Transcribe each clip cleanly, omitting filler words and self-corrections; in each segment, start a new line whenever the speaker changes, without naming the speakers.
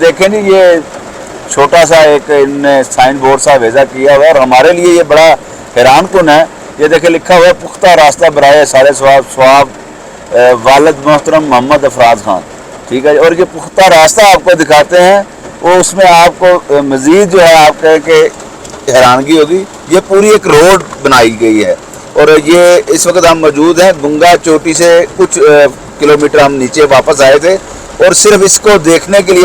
देखें जी, ये छोटा सा एक इनने साइन बोर्ड सा भेजा किया हुआ है और हमारे लिए ये बड़ा हैरान कुन है। ये देखे लिखा हुआ है पुख्ता रास्ता बराए सारे स्वाब वालिद मोहतरम मोहम्मद अफराज खान। ठीक है, और ये पुख्ता रास्ता आपको दिखाते हैं, वो उसमें आपको मज़ीद जो है आप कह के हैरानगी होगी। ये पूरी एक रोड बनाई गई है और ये इस वक्त हम मौजूद हैं बुंगा चोटी से कुछ किलोमीटर हम नीचे वापस आए थे और सिर्फ इसको देखने के लिए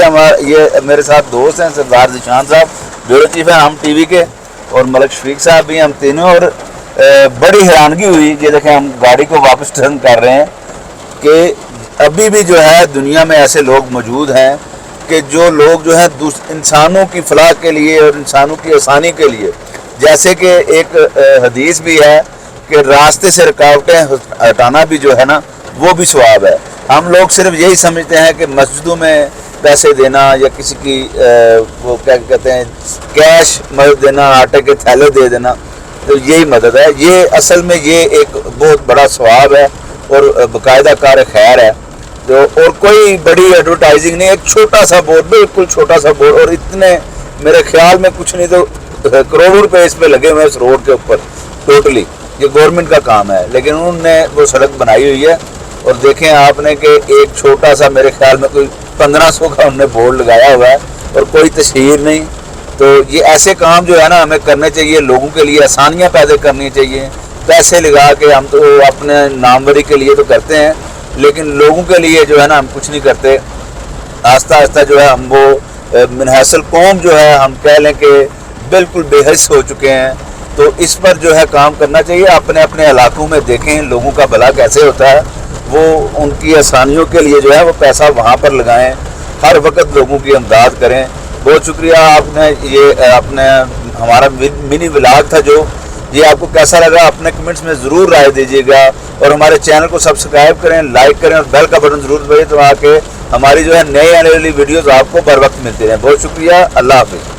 ये मेरे साथ दोस्त हैं सरदार जिशान साहब ब्यूरो चीफ हैं हम टीवी के, और मलिक शफीक साहब भी, हम तीनों। और बड़ी हैरानगी हुई, ये देखें हम गाड़ी को वापस टर्न कर रहे हैं कि अभी भी जो है दुनिया में ऐसे लोग मौजूद हैं कि जो लोग जो है इंसानों की फलाह के लिए और इंसानों की आसानी के लिए, जैसे कि एक हदीस भी है कि रास्ते से रुकावटें हटाना भी जो है ना वो भी सवाब है। हम लोग सिर्फ यही समझते हैं कि मस्जिदों में पैसे देना या किसी की वो क्या कहते हैं कैश मदद देना, आटे के थैले दे देना, तो यही मदद है। ये असल में ये एक बहुत बड़ा सवाब है और बाकायदा कार खैर है। तो और कोई बड़ी एडवर्टाइजिंग नहीं, एक छोटा सा बोर्ड, बिल्कुल छोटा सा बोर्ड, और इतने मेरे ख्याल में कुछ नहीं तो करोड़ों रुपए इस पे लगे हुए हैं इस रोड के ऊपर। टोटली ये गवर्नमेंट का काम है, लेकिन उन्होंने वो सड़क बनाई हुई है। और देखें आपने कि एक छोटा सा मेरे ख्याल में कोई 1500 का उन्होंने बोर्ड लगाया हुआ है और कोई तस्वीर नहीं। तो ये ऐसे काम जो है ना हमें करने चाहिए, लोगों के लिए आसानियाँ पैदा करनी चाहिए। पैसे लगा के हम तो अपने नामवरी के लिए तो करते हैं, लेकिन लोगों के लिए जो है ना हम कुछ नहीं करते। आस्ता आस्ता जो है हम वो मुनहसल कौम जो है हम कह लें कि बिल्कुल बेहिस हो चुके हैं। तो इस पर जो है काम करना चाहिए। अपने अपने इलाकों में देखें लोगों का भला कैसे होता है, वो उनकी आसानियों के लिए जो है वो पैसा वहाँ पर लगाएं, हर वक्त लोगों की इमदाद करें। बहुत शुक्रिया आपने ये अपने हमारा मिनी व्लॉग था जो, ये आपको कैसा लगा अपने कमेंट्स में ज़रूर राय दीजिएगा और हमारे चैनल को सब्सक्राइब करें, लाइक करें और बेल का बटन ज़रूर दबाइए तो आके हमारी जो है नई आने वाली वीडियोज़ आपको बर वक्त मिलती रहें। बहुत शुक्रिया, अल्लाह हाफिज़।